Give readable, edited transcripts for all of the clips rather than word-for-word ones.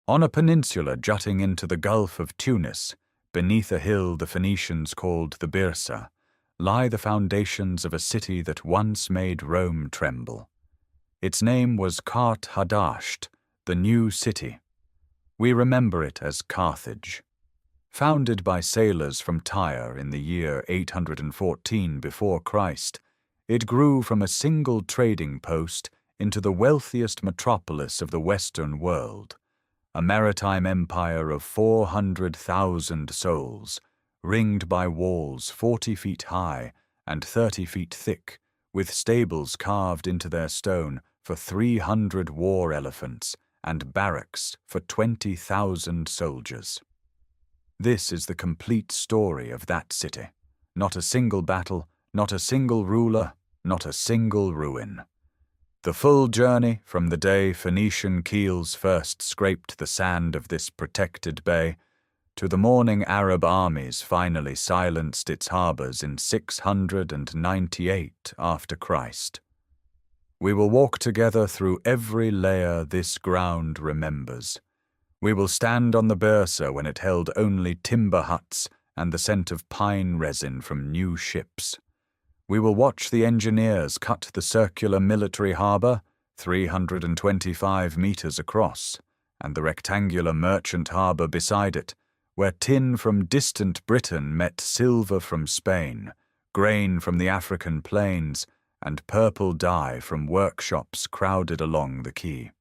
On a peninsula jutting into the Gulf of Tunis, beneath a hill the Phoenicians called the Byrsa, lie the foundations of a city that once made Rome tremble. Its name was Carthage, the new city. We remember it as Carthage. Founded by sailors from Tyre in the year 814 before Christ, it grew from a single trading post into the wealthiest metropolis of the Western world, a maritime empire of 400,000 souls, ringed by walls 40 feet high and 30 feet thick, with stables carved into their stone for 300 war elephants and barracks for 20,000 soldiers. This is the complete story of that city. Not a single battle, not a single ruler, not a single ruin. The full journey from the day Phoenician keels first scraped the sand of this protected bay to the morning Arab armies finally silenced its harbours in 698 after Christ. We will walk together through every layer this ground remembers. We will stand on the Byrsa when it held only timber huts and the scent of pine resin from new ships. We will watch the engineers cut the circular military harbour, 325 metres across, and the rectangular merchant harbour beside it, where tin from distant Britain met silver from Spain, grain from the African plains, and purple dye from workshops crowded along the quay.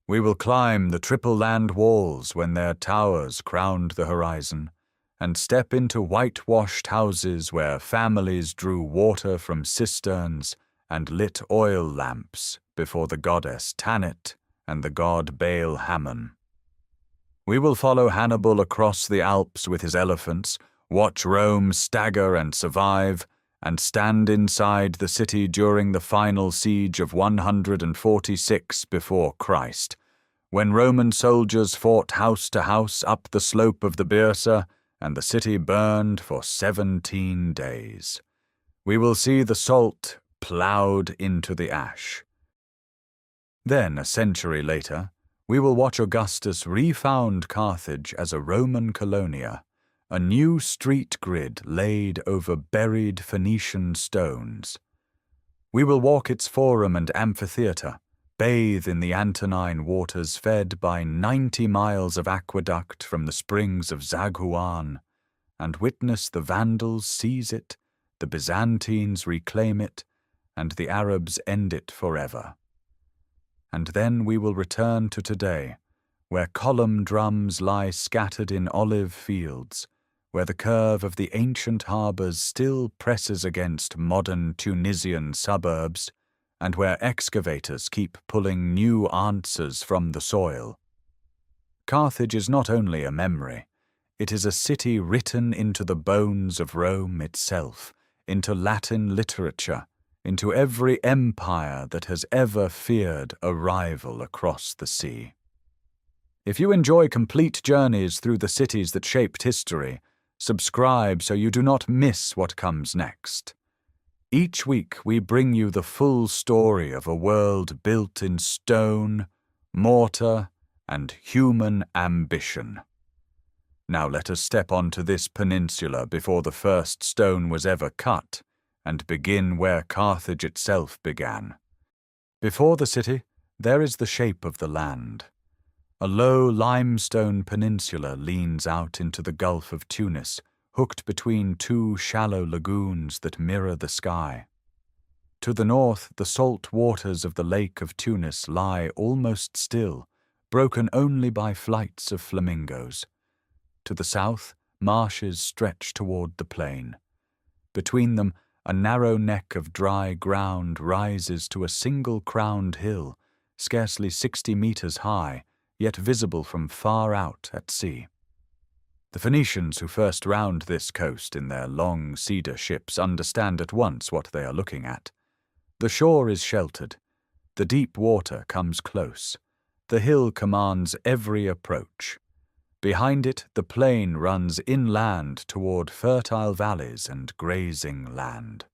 We will climb the triple land walls when their towers crowned the horizon, and step into whitewashed houses where families drew water from cisterns and lit oil lamps before the goddess Tanit and the god Baal Hammon. We will follow Hannibal across the Alps with his elephants, watch Rome stagger and survive, and stand inside the city during the final siege of 146 before Christ, when Roman soldiers fought house to house up the slope of the Byrsa, and the city burned for 17 days. We will see the salt ploughed into the ash. Then, a century later, we will watch Augustus refound Carthage as a Roman colonia, a new street grid laid over buried Phoenician stones. We will walk its forum and amphitheatre, bathe in the Antonine waters fed by 90 miles of aqueduct from the springs of Zaghuan, and witness the Vandals seize it, the Byzantines reclaim it, and the Arabs end it forever. And then we will return to today, where column drums lie scattered in olive fields, where the curve of the ancient harbours still presses against modern Tunisian suburbs, and where excavators keep pulling new answers from the soil. Carthage is not only a memory, it is a city written into the bones of Rome itself, into Latin literature, into every empire that has ever feared a rival across the sea. If you enjoy complete journeys through the cities that shaped history, subscribe so you do not miss what comes next. Each week we bring you the full story of a world built in stone, mortar, and human ambition. Now let us step onto this peninsula before the first stone was ever cut, and begin where Carthage itself began. Before the city, there is the shape of the land. A low limestone peninsula leans out into the Gulf of Tunis, hooked between two shallow lagoons that mirror the sky. To the north, the salt waters of the Lake of Tunis lie almost still, broken only by flights of flamingos. To the south, marshes stretch toward the plain. Between them, a narrow neck of dry ground rises to a single crowned hill, scarcely 60 meters high, yet visible from far out at sea. The Phoenicians who first round this coast in their long cedar ships understand at once what they are looking at. The shore is sheltered. The deep water comes close. The hill commands every approach. Behind it, the plain runs inland toward fertile valleys and grazing land.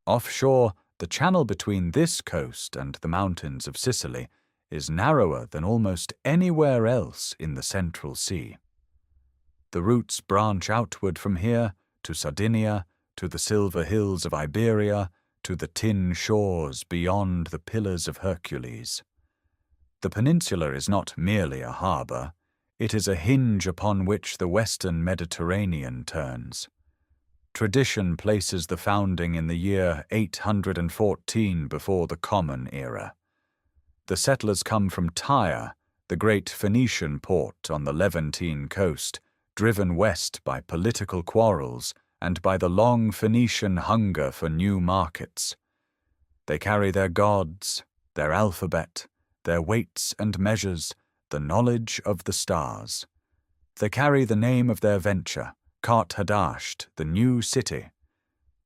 Offshore, the channel between this coast and the mountains of Sicily is narrower than almost anywhere else in the Central Sea. The routes branch outward from here to Sardinia, to the silver hills of Iberia, to the tin shores beyond the Pillars of Hercules. The peninsula is not merely a harbour, it is a hinge upon which the western Mediterranean turns. Tradition places the founding in the year 814 before the Common Era. The settlers come from Tyre, the great Phoenician port on the Levantine coast, driven west by political quarrels and by the long Phoenician hunger for new markets. They carry their gods, their alphabet, their weights and measures, the knowledge of the stars. They carry the name of their venture, Carthage, the new city.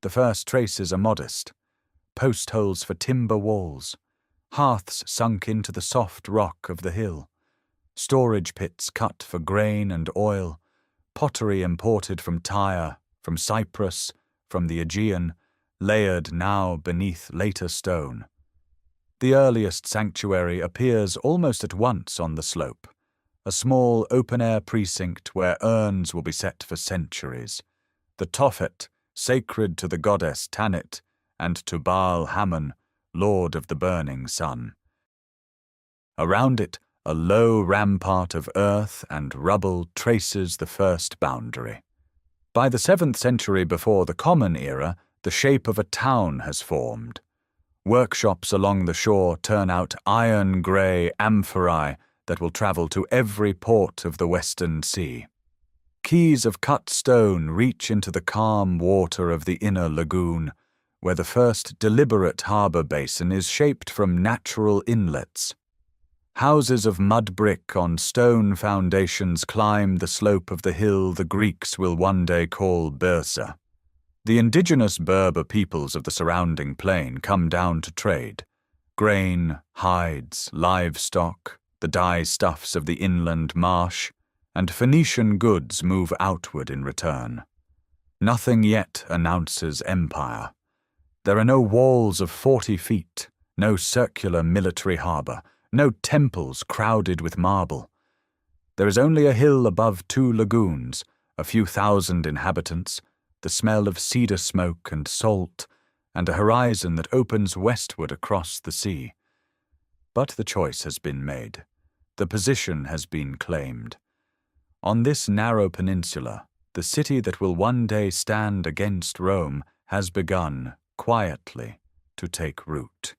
The first traces are modest: post holes for timber walls, hearths sunk into the soft rock of the hill, storage pits cut for grain and oil, pottery imported from Tyre, from Cyprus, from the Aegean, layered now beneath later stone. The earliest sanctuary appears almost at once on the slope, a small open-air precinct where urns will be set for centuries, the tophet, sacred to the goddess Tanit and to Baal Hammon, lord of the burning sun. Around it, a low rampart of earth and rubble traces the first boundary. By the 7th century before the Common Era, the shape of a town has formed. Workshops along the shore turn out iron-grey amphorae that will travel to every port of the Western Sea. Quays of cut stone reach into the calm water of the inner lagoon, where the first deliberate harbour basin is shaped from natural inlets. Houses of mud brick on stone foundations climb the slope of the hill the Greeks will one day call Byrsa. The indigenous Berber peoples of the surrounding plain come down to trade. Grain, hides, livestock, the dye-stuffs of the inland marsh, and Phoenician goods move outward in return. Nothing yet announces empire. There are no walls of 40 feet, no circular military harbour, no temples crowded with marble. There is only a hill above 2 lagoons, a few thousand inhabitants, the smell of cedar smoke and salt, and a horizon that opens westward across the sea. But the choice has been made. The position has been claimed. On this narrow peninsula, the city that will one day stand against Rome has begun, quietly, to take root.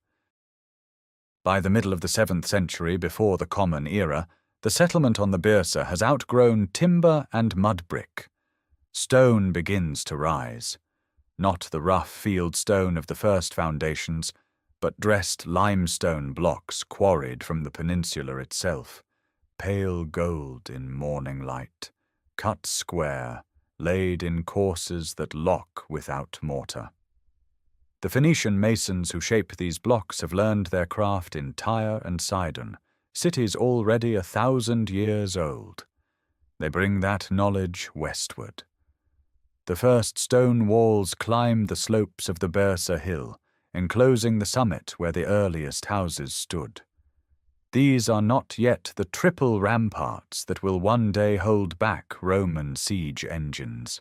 By the middle of the 7th century before the Common Era, the settlement on the Byrsa has outgrown timber and mud brick. Stone begins to rise. Not the rough field stone of the first foundations, but dressed limestone blocks quarried from the peninsula itself, pale gold in morning light, cut square, laid in courses that lock without mortar. The Phoenician masons who shape these blocks have learned their craft in Tyre and Sidon, cities already 1,000 years old. They bring that knowledge westward. The first stone walls climb the slopes of the Byrsa hill, enclosing the summit where the earliest houses stood. These are not yet the triple ramparts that will one day hold back Roman siege engines.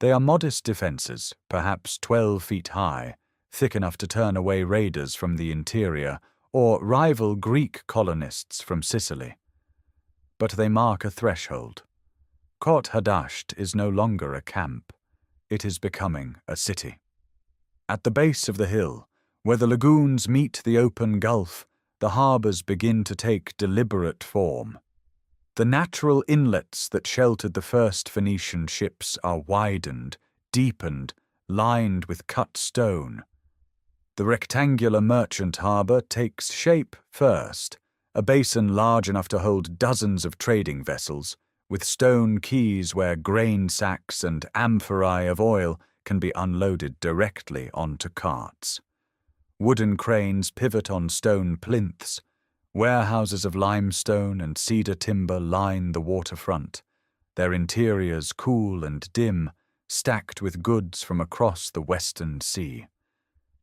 They are modest defences, perhaps 12 feet high, thick enough to turn away raiders from the interior or rival Greek colonists from Sicily. But they mark a threshold. Carthage is no longer a camp. It is becoming a city. At the base of the hill, where the lagoons meet the open gulf, the harbours begin to take deliberate form. The natural inlets that sheltered the first Phoenician ships are widened, deepened, lined with cut stone. The rectangular merchant harbour takes shape first, a basin large enough to hold dozens of trading vessels, with stone quays where grain sacks and amphorae of oil can be unloaded directly onto carts. Wooden cranes pivot on stone plinths. Warehouses of limestone and cedar timber line the waterfront, their interiors cool and dim, stacked with goods from across the western sea.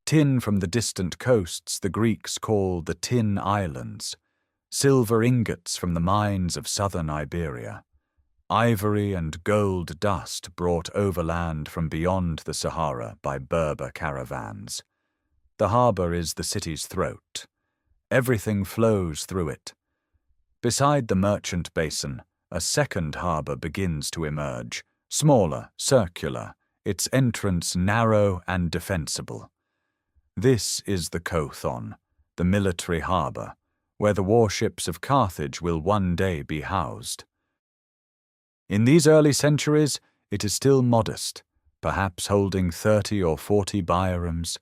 Tin from the distant coasts the Greeks call the Tin Islands. silver ingots from the mines of southern Iberia, ivory and gold dust brought overland from beyond the Sahara by Berber caravans. The harbour is the city's throat. Everything flows through it. Beside the merchant basin, a second harbour begins to emerge, smaller, circular, its entrance narrow and defensible. This is the Kothon, the military harbour, where the warships of Carthage will one day be housed. In these early centuries, it is still modest, perhaps holding 30 or 40 biorems,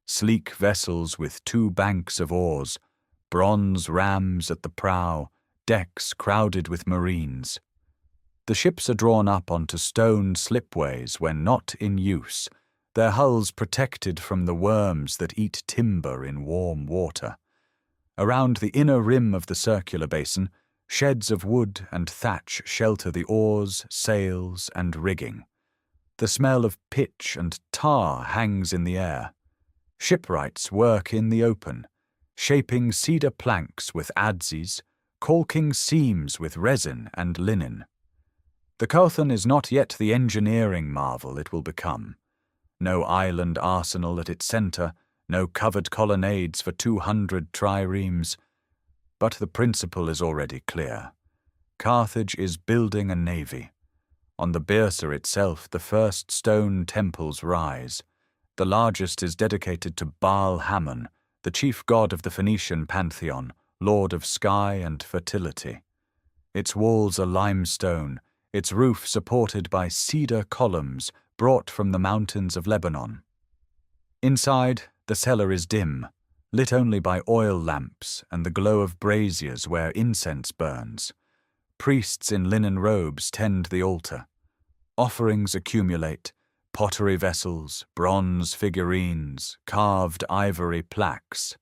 sleek vessels with 2 banks of oars, bronze rams at the prow, decks crowded with marines. The ships are drawn up onto stone slipways when not in use, their hulls protected from the worms that eat timber in warm water. Around the inner rim of the circular basin, sheds of wood and thatch shelter the oars, sails, and rigging. The smell of pitch and tar hangs in the air. Shipwrights work in the open, shaping cedar planks with adzes, caulking seams with resin and linen. The Kothon is not yet the engineering marvel it will become. No island arsenal at its centre, no covered colonnades for 200 triremes. But the principle is already clear. Carthage is building a navy. On the Byrsa itself, the first stone temples rise. The largest is dedicated to Baal Hammon, the chief god of the Phoenician pantheon, lord of sky and fertility. Its walls are limestone, its roof supported by cedar columns brought from the mountains of Lebanon. Inside, the cellar is dim, lit only by oil lamps and the glow of braziers where incense burns. Priests in linen robes tend the altar. Offerings accumulate, pottery vessels, bronze figurines, carved ivory plaques.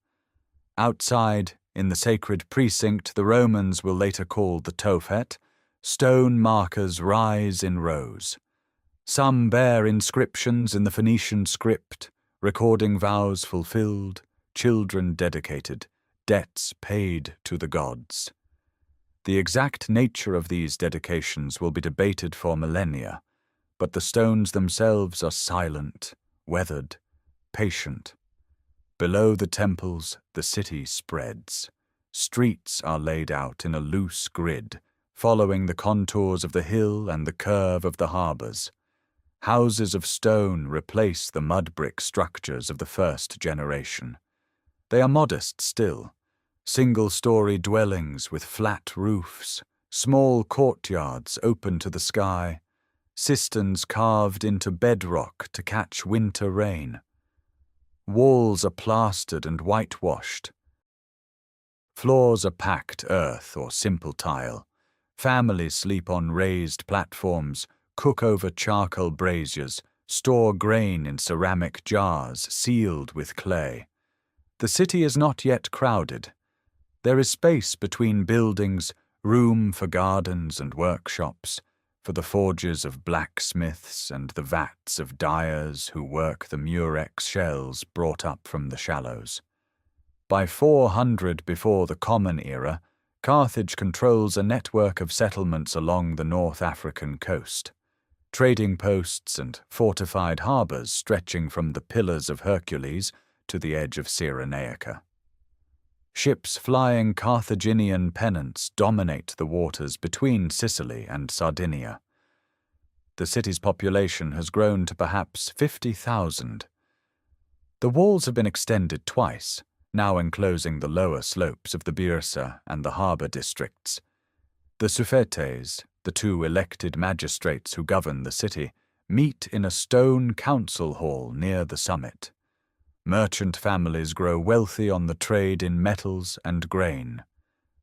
Outside, in the sacred precinct the Romans will later call the tophet, stone markers rise in rows. Some bear inscriptions in the Phoenician script, recording vows fulfilled, children dedicated, debts paid to the gods. The exact nature of these dedications will be debated for millennia, but the stones themselves are silent, weathered, patient. Below the temples, the city spreads. Streets are laid out in a loose grid, following the contours of the hill and the curve of the harbours. Houses of stone replace the mud brick structures of the first generation. They are modest still, single-story dwellings with flat roofs, small courtyards open to the sky, cisterns carved into bedrock to catch winter rain. Walls are plastered and whitewashed. Floors are packed earth or simple tile. Families sleep on raised platforms, cook over charcoal braziers, store grain in ceramic jars sealed with clay. The city is not yet crowded. There is space between buildings, room for gardens and workshops, for the forges of blacksmiths and the vats of dyers who work the murex shells brought up from the shallows. By 400 before the Common Era, Carthage controls a network of settlements along the North African coast, trading posts and fortified harbours stretching from the Pillars of Hercules to the edge of Cyrenaica. Ships flying Carthaginian pennants dominate the waters between Sicily and Sardinia. The city's population has grown to perhaps 50,000. The walls have been extended twice, now enclosing the lower slopes of the Byrsa and the harbour districts. The suffetes, the 2 elected magistrates who govern the city, meet in a stone council hall near the summit. Merchant families grow wealthy on the trade in metals and grain.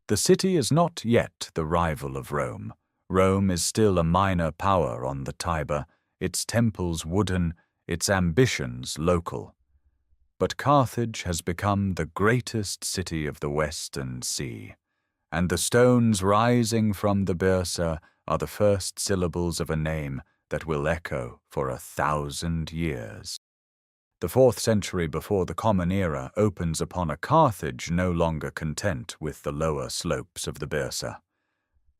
The city is not yet the rival of Rome. Rome is still a minor power on the Tiber, its temples wooden, its ambitions local. But Carthage has become the greatest city of the Western Sea, and the stones rising from the Byrsa are the first syllables of a name that will echo for 1,000 years. The 4th century before the Common Era opens upon a Carthage no longer content with the lower slopes of the Byrsa.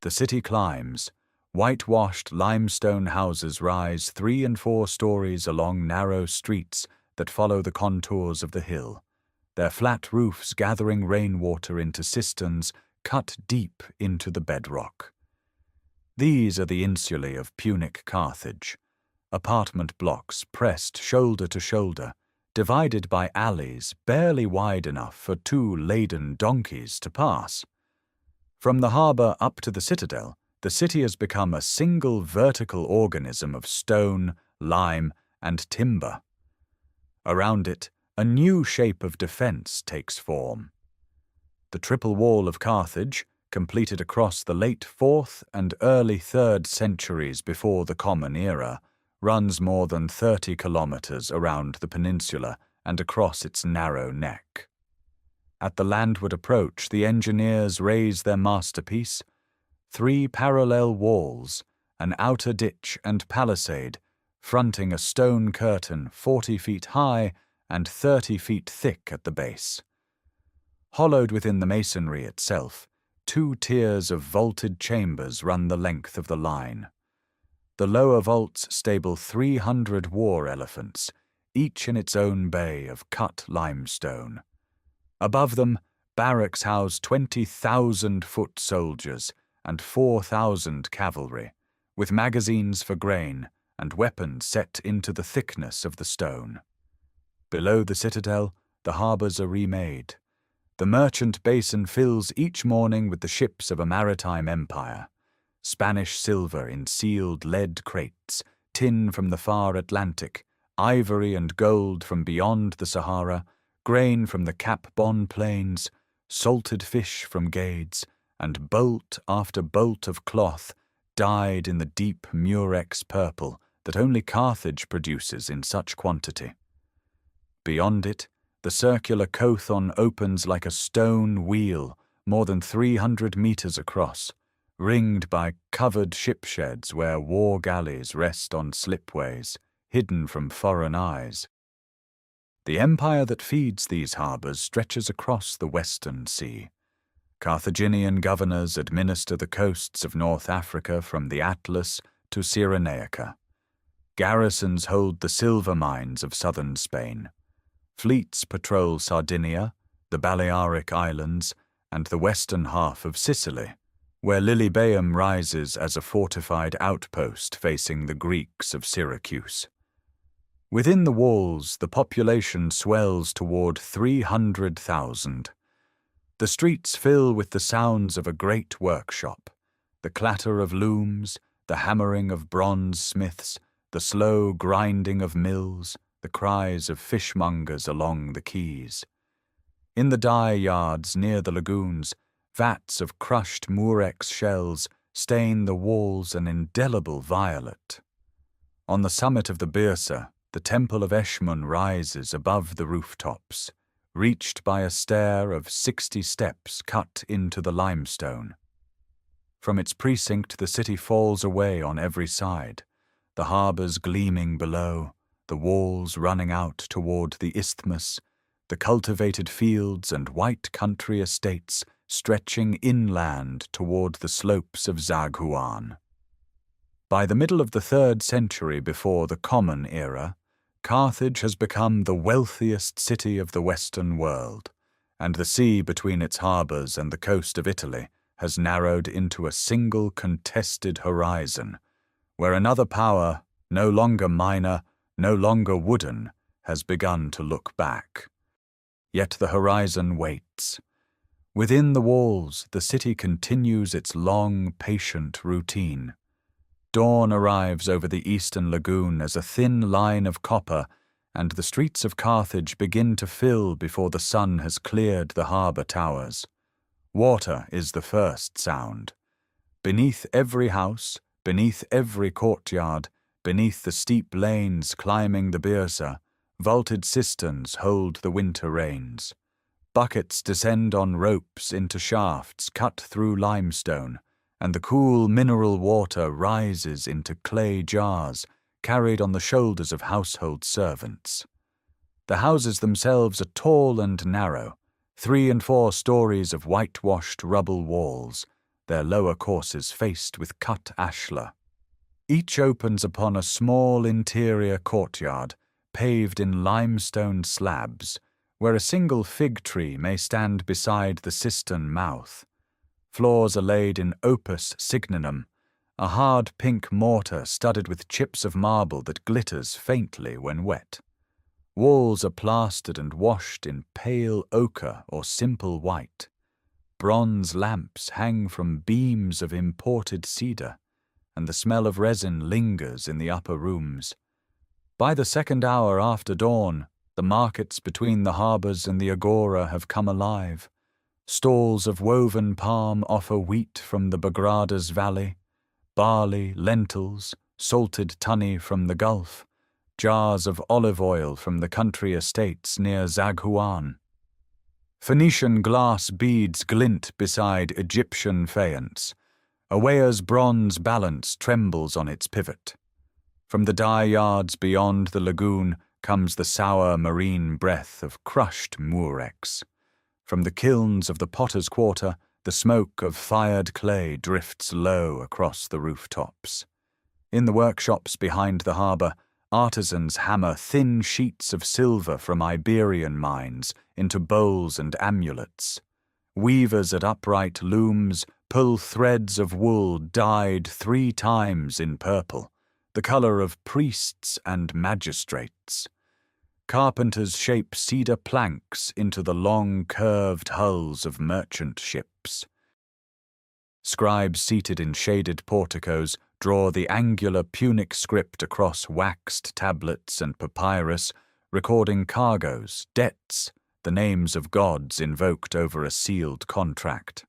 The city climbs. Whitewashed limestone houses rise 3 and 4 stories along narrow streets that follow the contours of the hill, their flat roofs gathering rainwater into cisterns cut deep into the bedrock. These are the insulae of Punic Carthage, apartment blocks pressed shoulder to shoulder, divided by alleys barely wide enough for 2 laden donkeys to pass. From the harbour up to the citadel, the city has become a single vertical organism of stone, lime, and timber. Around it, a new shape of defence takes form. The triple wall of Carthage, completed across the late 4th and early 3rd centuries before the Common Era, runs more than 30 kilometres around the peninsula and across its narrow neck. At the landward approach, the engineers raise their masterpiece, 3 parallel walls, an outer ditch and palisade, fronting a stone curtain 40 feet high and 30 feet thick at the base. Hollowed within the masonry itself, 2 tiers of vaulted chambers run the length of the line. The lower vaults stable 300 war elephants, each in its own bay of cut limestone. Above them, barracks house 20,000 foot soldiers and 4,000 cavalry, with magazines for grain and weapons set into the thickness of the stone. Below the citadel, the harbours are remade. The merchant basin fills each morning with the ships of a maritime empire. Spanish silver in sealed lead crates, tin from the far Atlantic, ivory and gold from beyond the Sahara, grain from the Cap Bon plains, salted fish from Gades, and bolt after bolt of cloth dyed in the deep murex purple that only Carthage produces in such quantity. Beyond it, the circular Cothon opens like a stone wheel more than 300 meters across, ringed by covered ship sheds where war galleys rest on slipways, hidden from foreign eyes. The empire that feeds these harbours stretches across the western sea. Carthaginian governors administer the coasts of North Africa from the Atlas to Cyrenaica. Garrisons hold the silver mines of southern Spain. Fleets patrol Sardinia, the Balearic Islands, and the western half of Sicily, where Lilybaeum rises as a fortified outpost facing the Greeks of Syracuse. Within the walls, the population swells toward 300,000. The streets fill with the sounds of a great workshop, the clatter of looms, the hammering of bronze smiths, the slow grinding of mills, the cries of fishmongers along the quays. In the dye yards near the lagoons, vats of crushed murex shells stain the walls an indelible violet. On the summit of the Byrsa, the temple of Eshmun rises above the rooftops, reached by a stair of 60 steps cut into the limestone. From its precinct the city falls away on every side, the harbours gleaming below, the walls running out toward the isthmus, the cultivated fields and white country estates stretching inland toward the slopes of Zaghuan. By the middle of the 3rd century before the Common Era, Carthage has become the wealthiest city of the Western world, and the sea between its harbours and the coast of Italy has narrowed into a single contested horizon, where another power, no longer minor, no longer wooden, has begun to look back. Yet the horizon waits. Within the walls, the city continues its long, patient routine. Dawn arrives over the eastern lagoon as a thin line of copper, and the streets of Carthage begin to fill before the sun has cleared the harbour towers. Water is the first sound. Beneath every house, beneath every courtyard, beneath the steep lanes climbing the Byrsa, vaulted cisterns hold the winter rains. Buckets descend on ropes into shafts cut through limestone, and the cool mineral water rises into clay jars carried on the shoulders of household servants. The houses themselves are tall and narrow, 3 and 4 stories of whitewashed rubble walls, their lower courses faced with cut ashlar. Each opens upon a small interior courtyard, paved in limestone slabs, where a single fig tree may stand beside the cistern mouth. Floors are laid in opus signinum, a hard pink mortar studded with chips of marble that glitters faintly when wet. Walls are plastered and washed in pale ochre or simple white. Bronze lamps hang from beams of imported cedar, and the smell of resin lingers in the upper rooms. By the 2nd hour after dawn, the markets between the harbours and the agora have come alive. Stalls of woven palm offer wheat from the Bagrada's valley, barley, lentils, salted tunny from the Gulf, jars of olive oil from the country estates near Zaghuan. Phoenician glass beads glint beside Egyptian faience. A weigher's bronze balance trembles on its pivot. From the dye yards beyond the lagoon comes the sour marine breath of crushed murex. From the kilns of the potter's quarter, the smoke of fired clay drifts low across the rooftops. In the workshops behind the harbour, artisans hammer thin sheets of silver from Iberian mines into bowls and amulets. Weavers at upright looms pull threads of wool dyed 3 times in purple, the colour of priests and magistrates. Carpenters shape cedar planks into the long curved hulls of merchant ships. Scribes seated in shaded porticos draw the angular Punic script across waxed tablets and papyrus, recording cargoes, debts, the names of gods invoked over a sealed contract.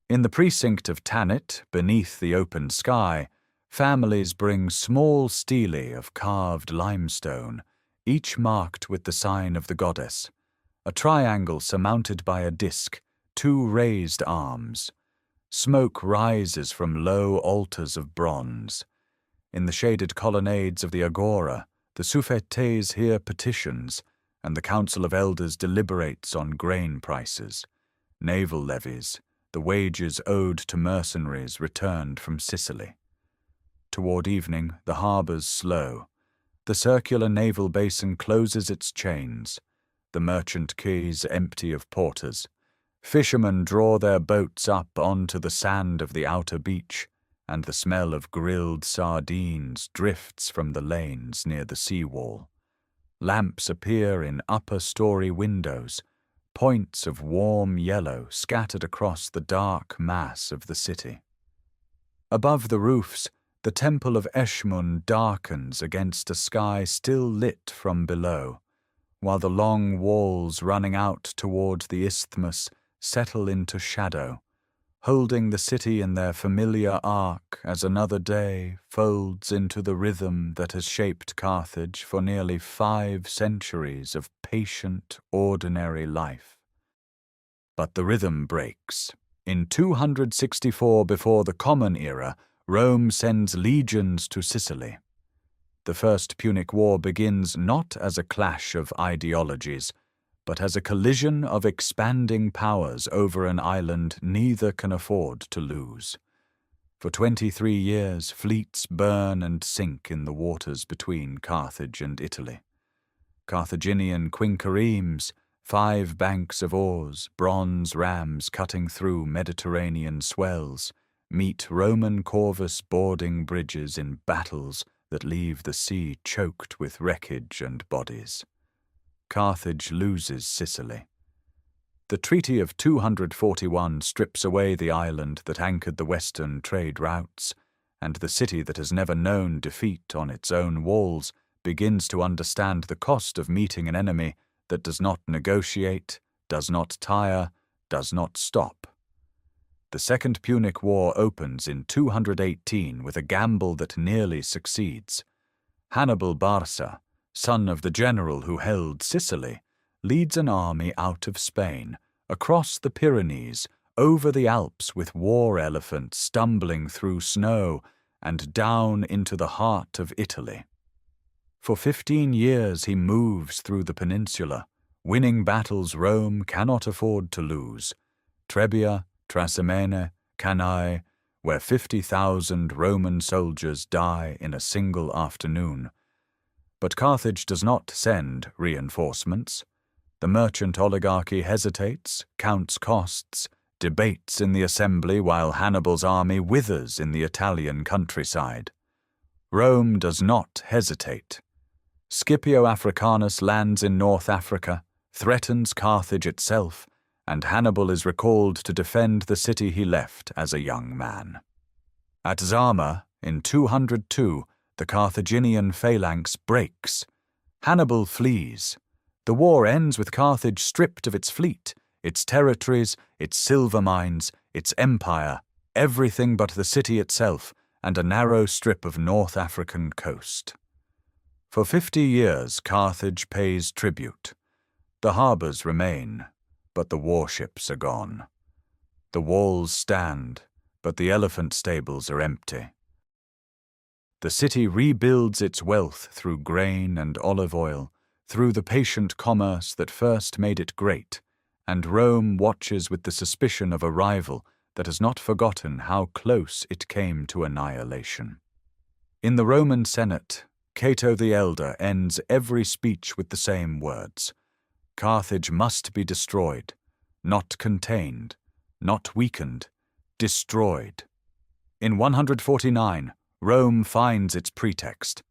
In the precinct of Tanit, beneath the open sky, families bring small stelae of carved limestone, each marked with the sign of the goddess, a triangle surmounted by a disc, 2 raised arms. Smoke rises from low altars of bronze. In the shaded colonnades of the agora, the suffetes hear petitions, and the Council of Elders deliberates on grain prices, naval levies, the wages owed to mercenaries returned from Sicily. Toward evening, the harbours slow. The circular naval basin closes its chains. The merchant quays empty of porters. Fishermen draw their boats up onto the sand of the outer beach, and the smell of grilled sardines drifts from the lanes near the seawall. Lamps appear in upper-story windows, points of warm yellow scattered across the dark mass of the city. Above the roofs, the temple of Eshmun darkens against a sky still lit from below, while the long walls running out toward the isthmus settle into shadow, holding the city in their familiar arc as another day folds into the rhythm that has shaped Carthage for nearly 5 centuries of patient, ordinary life. But the rhythm breaks. In 264 before the Common Era, Rome sends legions to Sicily. The First Punic War begins not as a clash of ideologies, but as a collision of expanding powers over an island neither can afford to lose. For 23 years, fleets burn and sink in the waters between Carthage and Italy. Carthaginian quinqueremes, 5 banks of oars, bronze rams cutting through Mediterranean swells, meet Roman corvus boarding bridges in battles that leave the sea choked with wreckage and bodies. Carthage loses Sicily. The Treaty of 241 strips away the island that anchored the western trade routes, and the city that has never known defeat on its own walls begins to understand the cost of meeting an enemy that does not negotiate, does not tire, does not stop. The Second Punic War opens in 218 with a gamble that nearly succeeds. Hannibal Barca, son of the general who held Sicily, leads an army out of Spain, across the Pyrenees, over the Alps with war elephants stumbling through snow, and down into the heart of Italy. For 15 years he moves through the peninsula, winning battles Rome cannot afford to lose. Trebia, Trasimene, Cannae, where 50,000 Roman soldiers die in a single afternoon. But Carthage does not send reinforcements. The merchant oligarchy hesitates, counts costs, debates in the assembly while Hannibal's army withers in the Italian countryside. Rome does not hesitate. Scipio Africanus lands in North Africa, threatens Carthage itself, and Hannibal is recalled to defend the city he left as a young man. At Zama, in 202, the Carthaginian phalanx breaks. Hannibal flees. The war ends with Carthage stripped of its fleet, its territories, its silver mines, its empire, everything but the city itself, and a narrow strip of North African coast. For 50 years, Carthage pays tribute. The harbours remain, but the warships are gone. The walls stand, but the elephant stables are empty. The city rebuilds its wealth through grain and olive oil, through the patient commerce that first made it great, and Rome watches with the suspicion of a rival that has not forgotten how close it came to annihilation. In the Roman Senate, Cato the Elder ends every speech with the same words: Carthage must be destroyed, not contained, not weakened, destroyed. In 149, Rome finds its pretext.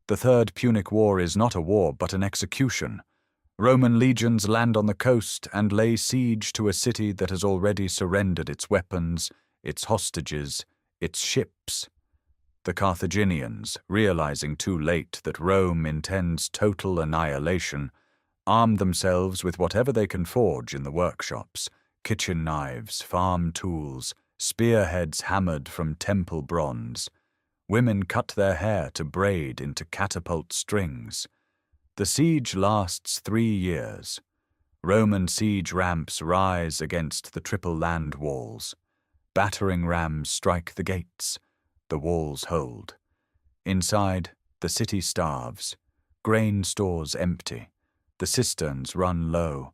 The Third Punic War is not a war but an execution. Roman legions land on the coast and lay siege to a city that has already surrendered its weapons, its hostages, its ships. The Carthaginians, realizing too late that Rome intends total annihilation, arm themselves with whatever they can forge in the workshops: kitchen knives, farm tools, spearheads hammered from temple bronze. Women cut their hair to braid into catapult strings. The siege lasts 3 years. Roman siege ramps rise against the triple land walls. Battering rams strike the gates. The walls hold. Inside, the city starves. Grain stores empty. The cisterns run low.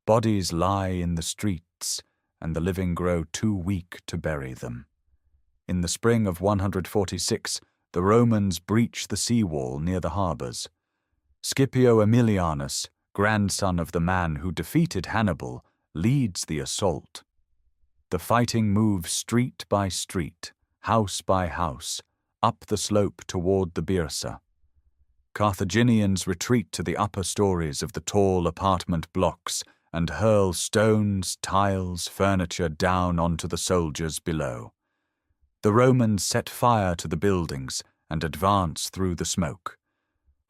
Bodies lie in the streets, and the living grow too weak to bury them. In the spring of 146, the Romans breach the seawall near the harbours. Scipio Aemilianus, grandson of the man who defeated Hannibal, leads the assault. The fighting moves street by street, house by house, up the slope toward the Byrsa. Carthaginians retreat to the upper stories of the tall apartment blocks and hurl stones, tiles, furniture down onto the soldiers below. The Romans set fire to the buildings and advance through the smoke.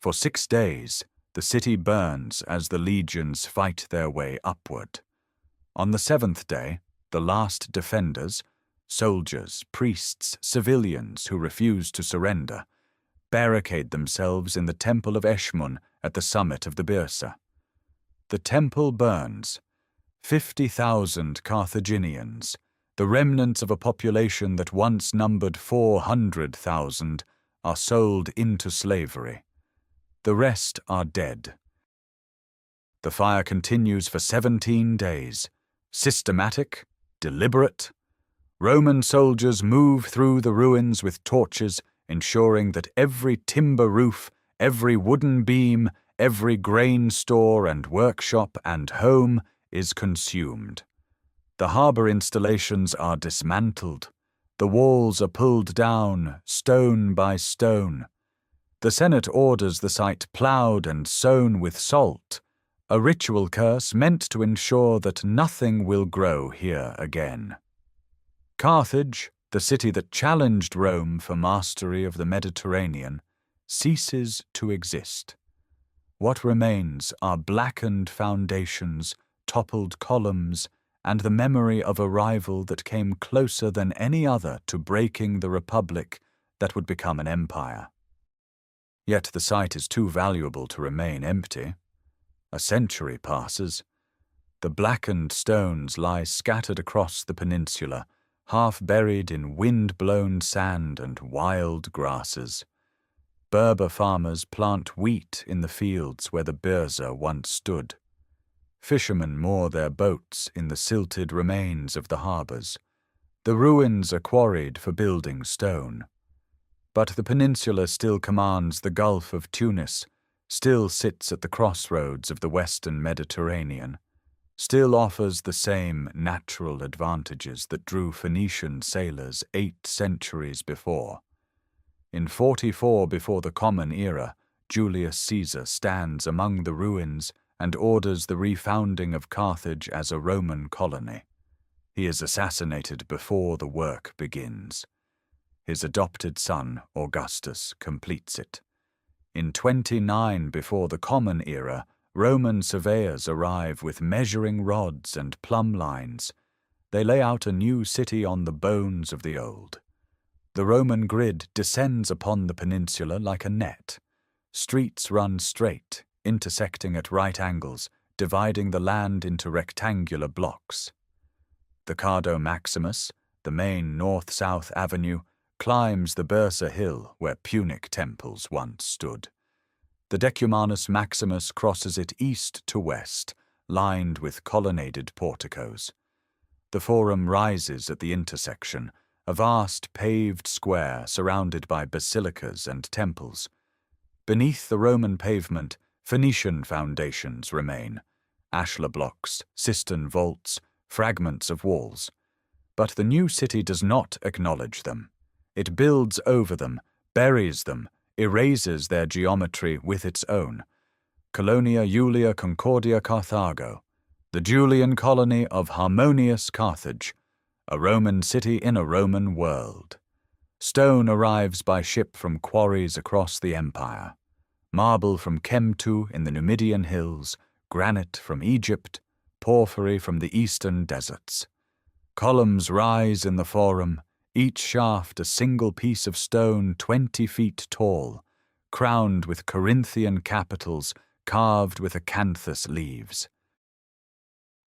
For 6 days, the city burns as the legions fight their way upward. On the 7th day, the last defenders, soldiers, priests, civilians who refuse to surrender, barricade themselves in the temple of Eshmun at the summit of the Byrsa. The temple burns. 50,000 Carthaginians, the remnants of a population that once numbered 400,000, are sold into slavery. The rest are dead. The fire continues for 17 days. Systematic, deliberate. Roman soldiers move through the ruins with torches, ensuring that every timber roof, every wooden beam, every grain store and workshop and home is consumed. The harbour installations are dismantled. The walls are pulled down, stone by stone. The Senate orders the site ploughed and sown with salt, a ritual curse meant to ensure that nothing will grow here again. Carthage, the city that challenged Rome for mastery of the Mediterranean, ceases to exist. What remains are blackened foundations, toppled columns, and the memory of a rival that came closer than any other to breaking the republic that would become an empire. Yet the site is too valuable to remain empty. A century passes. The blackened stones lie scattered across the peninsula, half buried in wind-blown sand and wild grasses. Berber farmers plant wheat in the fields where the Börse once stood. Fishermen moor their boats in the silted remains of the harbours. The ruins are quarried for building stone. But the peninsula still commands the Gulf of Tunis, still sits at the crossroads of the western Mediterranean, still offers the same natural advantages that drew Phoenician sailors 8 centuries before. In 44 before the Common Era, Julius Caesar stands among the ruins and orders the refounding of Carthage as a Roman colony. He is assassinated before the work begins. His adopted son, Augustus, completes it. In 29 before the Common Era, Roman surveyors arrive with measuring rods and plumb lines. They lay out a new city on the bones of the old. The Roman grid descends upon the peninsula like a net. Streets run straight, intersecting at right angles, dividing the land into rectangular blocks. The Cardo Maximus, the main north-south avenue, climbs the Börse hill where Punic temples once stood. The Decumanus Maximus crosses it east to west, lined with colonnaded porticos. The Forum rises at the intersection, a vast paved square surrounded by basilicas and temples. Beneath the Roman pavement, Phoenician foundations remain, ashlar blocks, cistern vaults, fragments of walls. But the new city does not acknowledge them. It builds over them, buries them, erases their geometry with its own. Colonia Julia Concordia Carthago, the Julian colony of harmonious Carthage, a Roman city in a Roman world. Stone arrives by ship from quarries across the empire. Marble from Chemtu in the Numidian hills, granite from Egypt, porphyry from the eastern deserts. Columns rise in the Forum, each shaft a single piece of stone 20 feet tall, crowned with Corinthian capitals carved with acanthus leaves.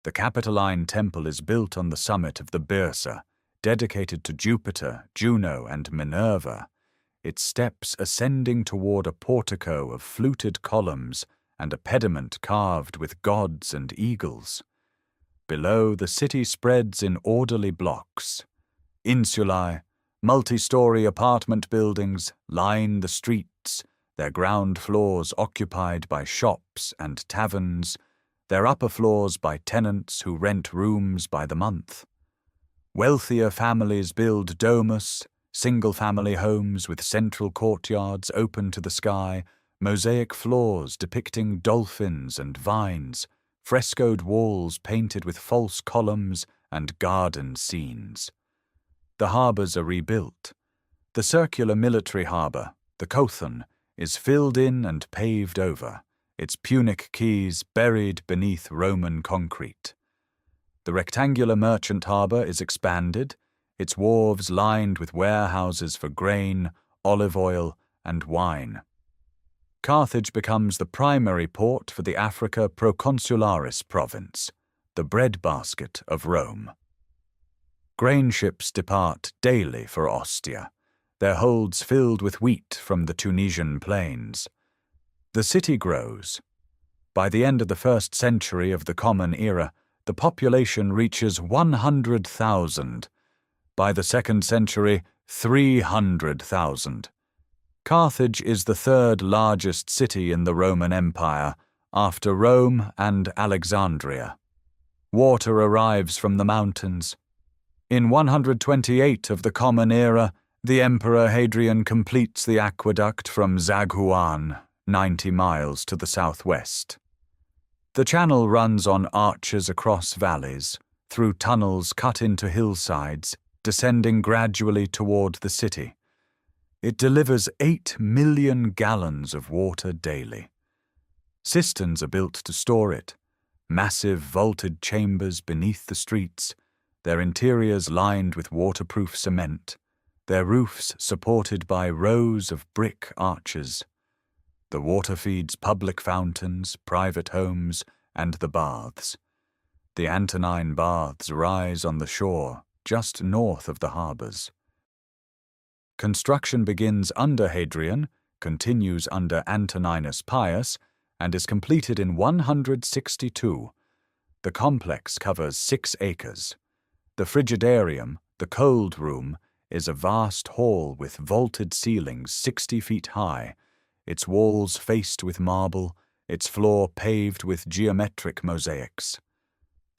The Capitoline Temple is built on the summit of the Börse, dedicated to Jupiter, Juno, and Minerva, its steps ascending toward a portico of fluted columns and a pediment carved with gods and eagles. Below, the city spreads in orderly blocks. Insulae, multi-story apartment buildings, line the streets, their ground floors occupied by shops and taverns, their upper floors by tenants who rent rooms by the month. Wealthier families build domus, single-family homes with central courtyards open to the sky, mosaic floors depicting dolphins and vines, frescoed walls painted with false columns and garden scenes. The harbours are rebuilt. The circular military harbour, the Kothon, is filled in and paved over, its Punic quays buried beneath Roman concrete. The rectangular merchant harbour is expanded, its wharves lined with warehouses for grain, olive oil, and wine. Carthage becomes the primary port for the Africa Proconsularis province, the breadbasket of Rome. Grain ships depart daily for Ostia, their holds filled with wheat from the Tunisian plains. The city grows. By the end of the 1st century of the Common Era, the population reaches 100,000. By the 2nd century, 300,000. Carthage is the 3rd largest city in the Roman Empire, after Rome and Alexandria. Water arrives from the mountains. In 128 of the Common Era, the Emperor Hadrian completes the aqueduct from Zaghuan, 90 miles to the southwest. The channel runs on arches across valleys, through tunnels cut into hillsides, descending gradually toward the city. It delivers 8 million gallons of water daily. Cisterns are built to store it, massive vaulted chambers beneath the streets, their interiors lined with waterproof cement, their roofs supported by rows of brick arches. The water feeds public fountains, private homes, and the baths. The Antonine Baths rise on the shore, just north of the harbours. Construction begins under Hadrian, continues under Antoninus Pius and is completed in 162. The complex covers 6 acres. The frigidarium, the cold room, is a vast hall with vaulted ceilings 60 feet high, its walls faced with marble, its floor paved with geometric mosaics.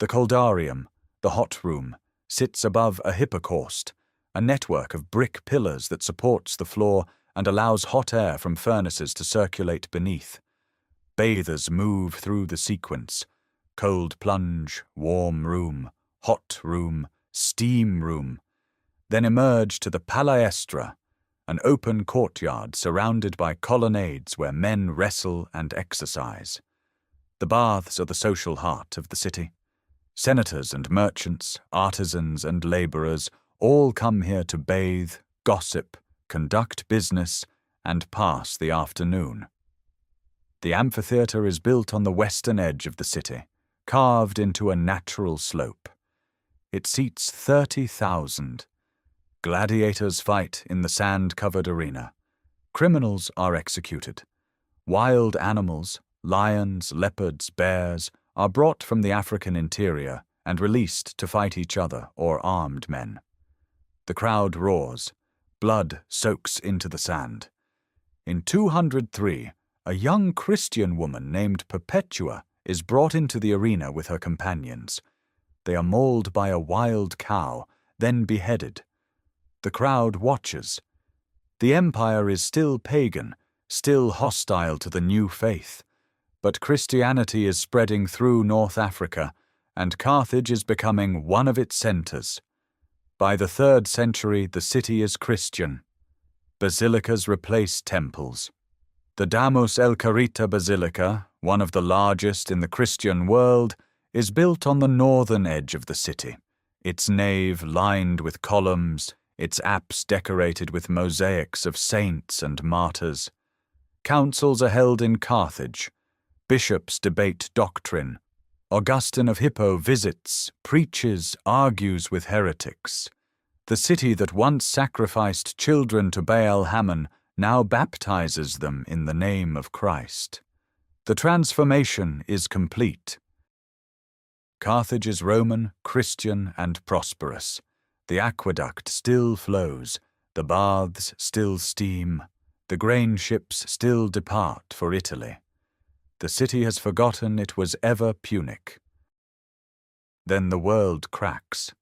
The coldarium, the hot room, sits above a hypocaust, a network of brick pillars that supports the floor and allows hot air from furnaces to circulate beneath. Bathers move through the sequence: cold plunge, warm room, hot room, steam room, then emerge to the palaestra, an open courtyard surrounded by colonnades where men wrestle and exercise. The baths are the social heart of the city. Senators and merchants, artisans and labourers all come here to bathe, gossip, conduct business, and pass the afternoon. The amphitheatre is built on the western edge of the city, carved into a natural slope. It seats 30,000. Gladiators fight in the sand-covered arena. Criminals are executed. Wild animals, lions, leopards, bears, are brought from the African interior and released to fight each other or armed men. The crowd roars. Blood soaks into the sand. In 203, a young Christian woman named Perpetua is brought into the arena with her companions. They are mauled by a wild cow, then beheaded. The crowd watches. The empire is still pagan, still hostile to the new faith. But Christianity is spreading through North Africa, and Carthage is becoming one of its centres. By the 3rd century, the city is Christian. Basilicas replace temples. The Damus el Carita Basilica, one of the largest in the Christian world, is built on the northern edge of the city, its nave lined with columns, its apse decorated with mosaics of saints and martyrs. Councils are held in Carthage. Bishops debate doctrine. Augustine of Hippo visits, preaches, argues with heretics. The city that once sacrificed children to Baal Hammon now baptizes them in the name of Christ. The transformation is complete. Carthage is Roman, Christian, and prosperous. The aqueduct still flows, the baths still steam, the grain ships still depart for Italy. The city has forgotten it was ever Punic. Then the world cracks.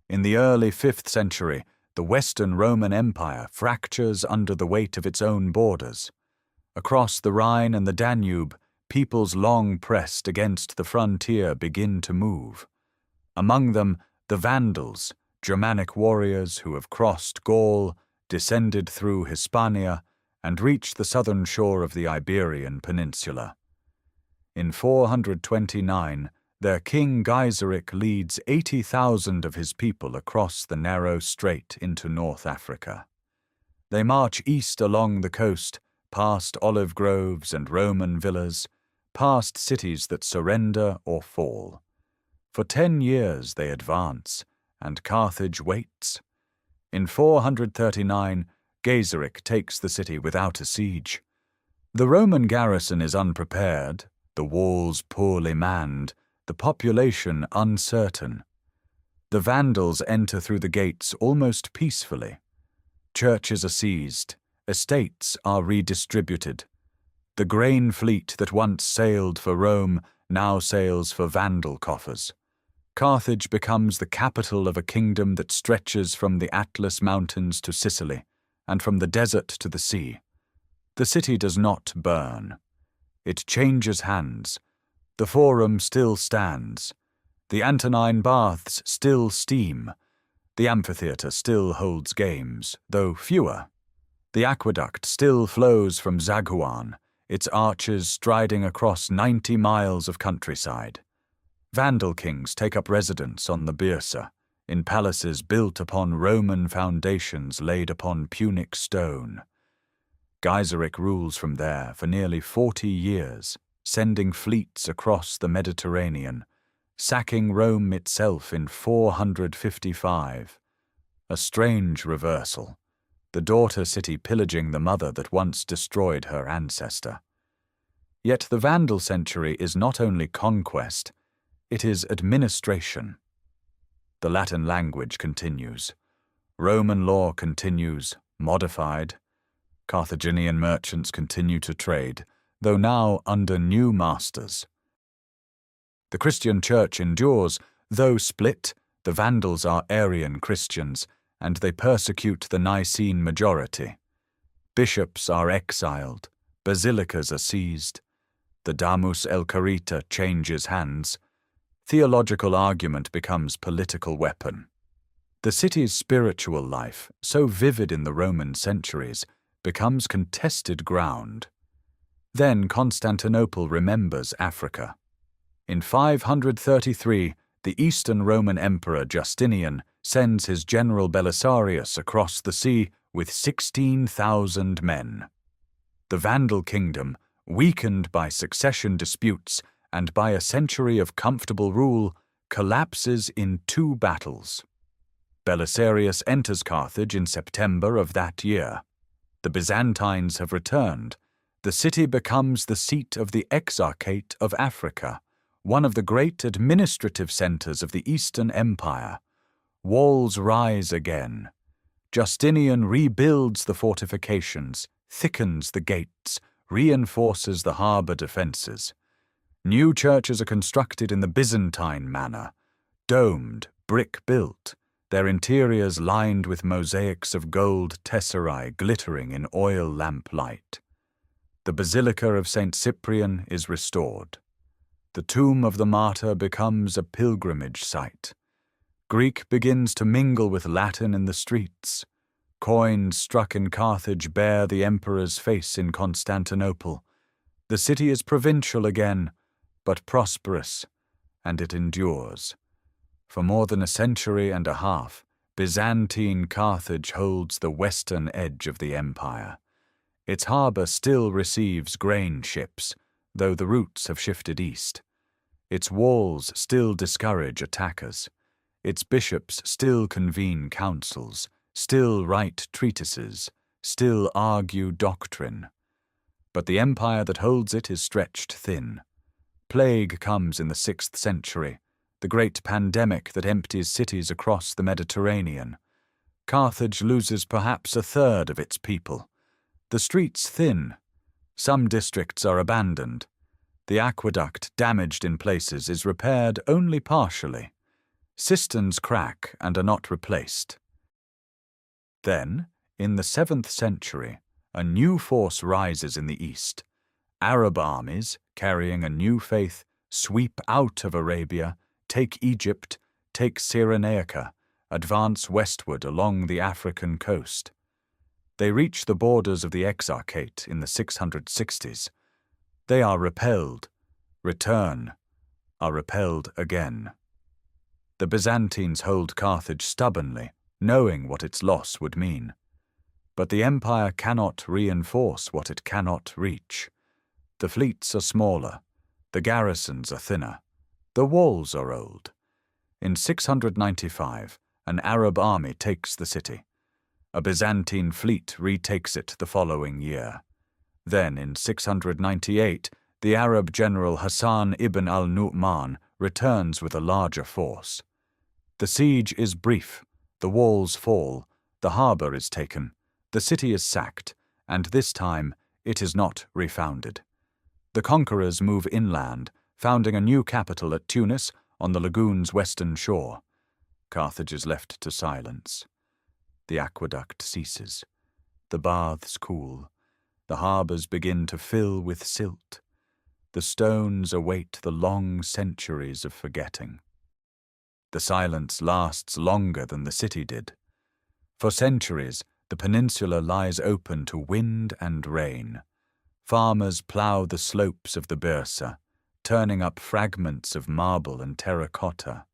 In the early 5th century, the Western Roman Empire fractures under the weight of its own borders. Across the Rhine and the Danube, peoples long pressed against the frontier begin to move. Among them, the Vandals, Germanic warriors who have crossed Gaul, descended through Hispania, and reached the southern shore of the Iberian Peninsula. In 429, their king Gaiseric leads 80,000 of his people across the narrow strait into North Africa. They march east along the coast, past olive groves and Roman villas, past cities that surrender or fall. For 10 years they advance, and Carthage waits. In 439, Gaiseric takes the city without a siege. The Roman garrison is unprepared, the walls poorly manned, the population uncertain. The Vandals enter through the gates almost peacefully. Churches are seized, estates are redistributed. The grain fleet that once sailed for Rome now sails for Vandal coffers. Carthage becomes the capital of a kingdom that stretches from the Atlas Mountains to Sicily, and from the desert to the sea. The city does not burn. It changes hands. The Forum still stands. The Antonine Baths still steam. The amphitheatre still holds games, though fewer. The aqueduct still flows from Zaguan, its arches striding across 90 miles of countryside. Vandal kings take up residence on the Byrsa, in palaces built upon Roman foundations laid upon Punic stone. Gaiseric rules from there for nearly 40 years, sending fleets across the Mediterranean, sacking Rome itself in 455. A strange reversal. the daughter city pillaging the mother that once destroyed her ancestor. Yet the Vandal century is not only conquest, it is administration. The Latin language continues. Roman law continues, modified. Carthaginian merchants continue to trade, though now under new masters. The Christian church endures, though split. The Vandals are Arian Christians, and they persecute the Nicene majority. Bishops are exiled, basilicas are seized. The Damus el Carita changes hands. Theological argument becomes political weapon. The city's spiritual life, so vivid in the Roman centuries, becomes contested ground. Then Constantinople remembers Africa. In 533, the Eastern Roman Emperor Justinian sends his general Belisarius across the sea with 16,000 men. The Vandal kingdom, weakened by succession disputes and by a century of comfortable rule, collapses in 2 battles. Belisarius enters Carthage in September of that year. The Byzantines have returned. The city becomes the seat of the Exarchate of Africa, one of the great administrative centers of the Eastern Empire. Walls rise again. Justinian rebuilds the fortifications, thickens the gates, reinforces the harbour defences. New churches are constructed in the Byzantine manner, domed, brick-built, their interiors lined with mosaics of gold tesserae glittering in oil lamp light. The Basilica of St. Cyprian is restored. The tomb of the martyr becomes a pilgrimage site. Greek begins to mingle with Latin in the streets. Coins struck in Carthage bear the emperor's face in Constantinople. The city is provincial again, but prosperous, and it endures. For more than a century and a half, Byzantine Carthage holds the western edge of the empire. Its harbour still receives grain ships, though the routes have shifted east. Its walls still discourage attackers. Its bishops still convene councils, still write treatises, still argue doctrine. But the empire that holds it is stretched thin. Plague comes in the 6th century, the great pandemic that empties cities across the Mediterranean. Carthage loses perhaps a third of its people. The streets thin. Some districts are abandoned. The aqueduct, damaged in places, is repaired only partially. Cisterns crack and are not replaced. Then, in the 7th century, a new force rises in the east. Arab armies, carrying a new faith, sweep out of Arabia, take Egypt, take Cyrenaica, advance westward along the African coast. They reach the borders of the Exarchate in the 660s. They are repelled, return, are repelled again. The Byzantines hold Carthage stubbornly, knowing what its loss would mean. But the empire cannot reinforce what it cannot reach. The fleets are smaller, the garrisons are thinner, the walls are old. In 695, an Arab army takes the city. A Byzantine fleet retakes it the following year. Then, in 698, the Arab general Hassan ibn al-Nu'man returns with a larger force. The siege is brief, the walls fall, the harbour is taken, the city is sacked, and this time it is not refounded. The conquerors move inland, founding a new capital at Tunis on the lagoon's western shore. Carthage is left to silence. The aqueduct ceases. The baths cool. The harbours begin to fill with silt. The stones await the long centuries of forgetting. The silence lasts longer than the city did. For centuries, the peninsula lies open to wind and rain. Farmers plough the slopes of the Byrsa, turning up fragments of marble and terracotta.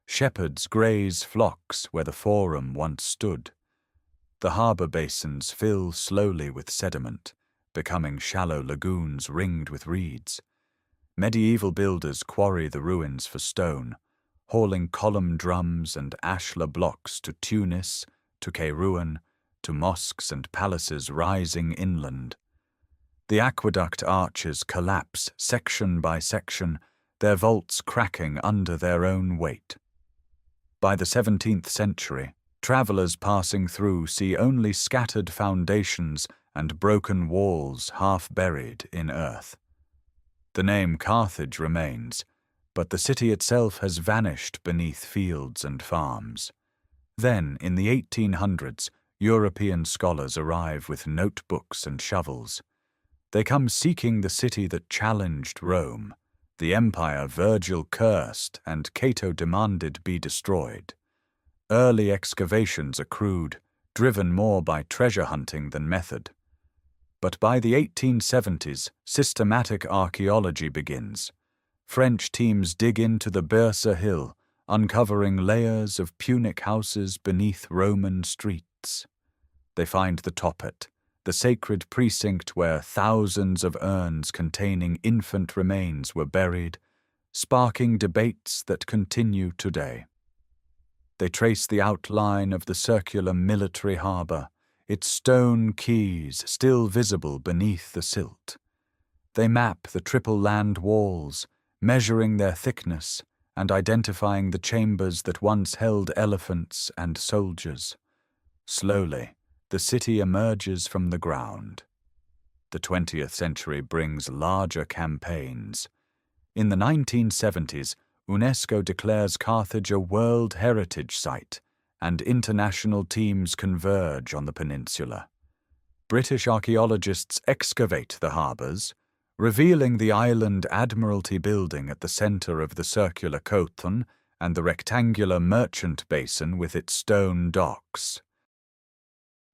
Shepherds graze flocks where the forum once stood. The harbour basins fill slowly with sediment, becoming shallow lagoons ringed with reeds. Medieval builders quarry the ruins for stone, hauling column drums and ashlar blocks to Tunis, to Kairouan, to mosques and palaces rising inland. The aqueduct arches collapse section by section, their vaults cracking under their own weight. By the 17th century, travellers passing through see only scattered foundations and broken walls half buried in earth. The name Carthage remains, but the city itself has vanished beneath fields and farms. Then, in the 1800s, European scholars arrive with notebooks and shovels. They come seeking the city that challenged Rome, the empire Virgil cursed and Cato demanded be destroyed. Early excavations are crude, driven more by treasure hunting than method. But by the 1870s, systematic archaeology begins. French teams dig into the Byrsa Hill, uncovering layers of Punic houses beneath Roman streets. They find the tophet, the sacred precinct where thousands of urns containing infant remains were buried, sparking debates that continue today. They trace the outline of the circular military harbour, its stone quays still visible beneath the silt. They map the triple land walls, measuring their thickness and identifying the chambers that once held elephants and soldiers. Slowly, the city emerges from the ground. The 20th century brings larger campaigns. In the 1970s, UNESCO declares Carthage a World Heritage Site, and international teams converge on the peninsula. British archaeologists excavate the harbours, revealing the island Admiralty building at the centre of the circular Cothon and the rectangular merchant basin with its stone docks.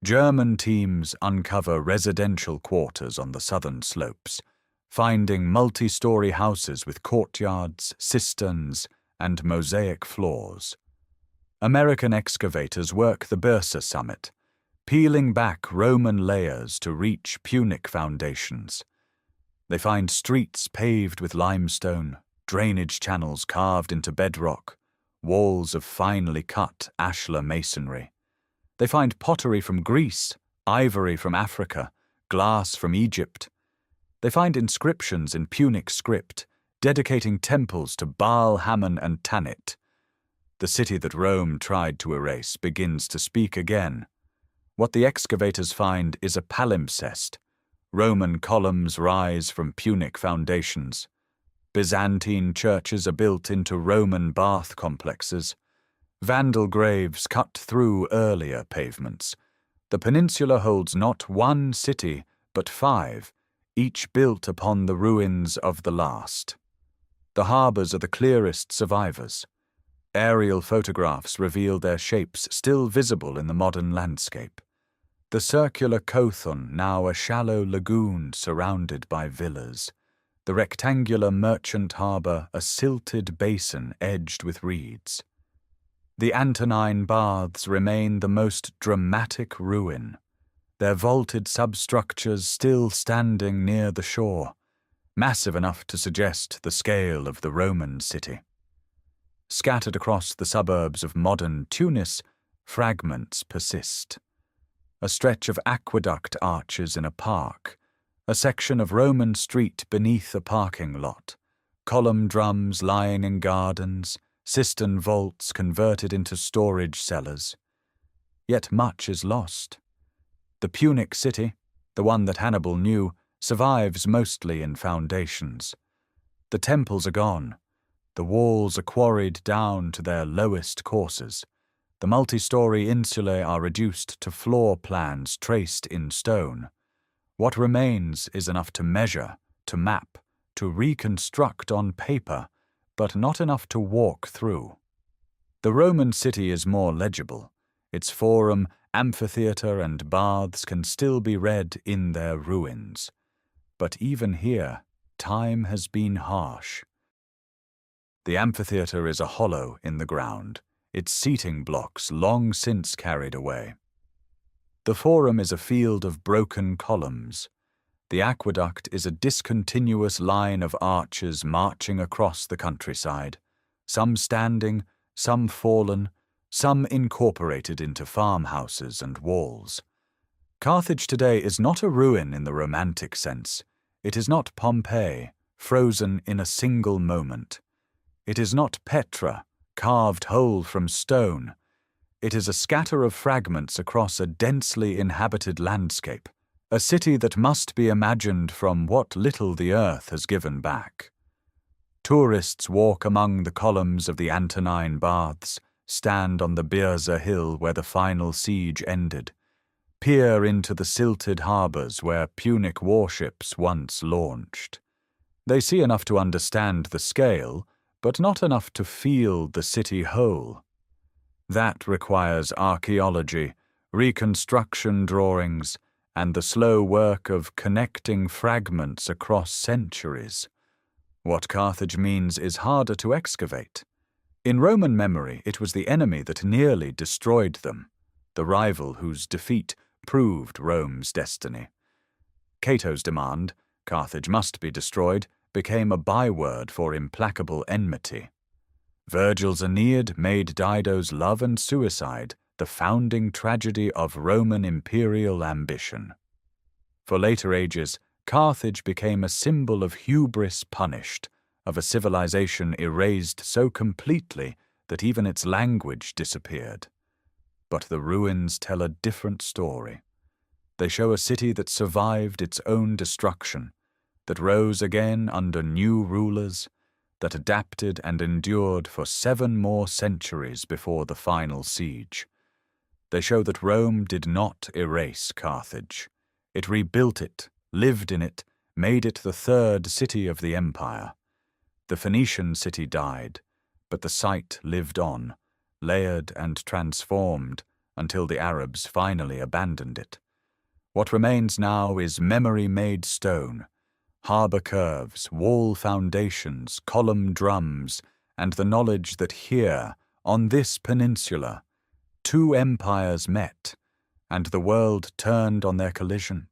German teams uncover residential quarters on the southern slopes, finding multi-story houses with courtyards, cisterns, and mosaic floors. American excavators work the Byrsa summit, peeling back Roman layers to reach Punic foundations. They find streets paved with limestone, drainage channels carved into bedrock, walls of finely cut ashlar masonry. They find pottery from Greece, ivory from Africa, glass from Egypt. They find inscriptions in Punic script, dedicating temples to Baal, Hammon, and Tanit. The city that Rome tried to erase begins to speak again. What the excavators find is a palimpsest. Roman columns rise from Punic foundations. Byzantine churches are built into Roman bath complexes. Vandal graves cut through earlier pavements. The peninsula holds not one city, but 5, each built upon the ruins of the last. The harbours are the clearest survivors. Aerial photographs reveal their shapes still visible in the modern landscape. The circular Cothon, now a shallow lagoon surrounded by villas. The rectangular merchant harbour, a silted basin edged with reeds. The Antonine Baths remain the most dramatic ruin, their vaulted substructures still standing near the shore, massive enough to suggest the scale of the Roman city. Scattered across the suburbs of modern Tunis, fragments persist. A stretch of aqueduct arches in a park, a section of Roman street beneath a parking lot, column drums lying in gardens, cistern vaults converted into storage cellars. Yet much is lost. The Punic city, the one that Hannibal knew, survives mostly in foundations. The temples are gone. The walls are quarried down to their lowest courses. The multi-story insulae are reduced to floor plans traced in stone. What remains is enough to measure, to map, to reconstruct on paper, but not enough to walk through. The Roman city is more legible. Its forum, amphitheatre, and baths can still be read in their ruins. But even here, time has been harsh. The amphitheatre is a hollow in the ground, its seating blocks long since carried away. The forum is a field of broken columns. The aqueduct is a discontinuous line of arches marching across the countryside, some standing, some fallen, some incorporated into farmhouses and walls. Carthage today is not a ruin in the romantic sense. It is not Pompeii, frozen in a single moment. It is not Petra, carved whole from stone. It is a scatter of fragments across a densely inhabited landscape, a city that must be imagined from what little the earth has given back. Tourists walk among the columns of the Antonine Baths, stand on the Birsa hill where the final siege ended, peer into the silted harbours where Punic warships once launched. They see enough to understand the scale, but not enough to feel the city whole. That requires archaeology, reconstruction drawings, and the slow work of connecting fragments across centuries. What Carthage means is harder to excavate. In Roman memory, it was the enemy that nearly destroyed them, the rival whose defeat proved Rome's destiny. Cato's demand, Carthage must be destroyed, became a byword for implacable enmity. Virgil's Aeneid made Dido's love and suicide the founding tragedy of Roman imperial ambition. For later ages, Carthage became a symbol of hubris punished, of a civilization erased so completely that even its language disappeared. But the ruins tell a different story. They show a city that survived its own destruction, that rose again under new rulers, that adapted and endured for 7 more centuries before the final siege. They show that Rome did not erase Carthage. It rebuilt it, lived in it, made it the 3rd city of the empire. The Phoenician city died, but the site lived on, layered and transformed until the Arabs finally abandoned it. What remains now is memory made stone, harbour curves, wall foundations, column drums, and the knowledge that here, on this peninsula, 2 empires met, and the world turned on their collision.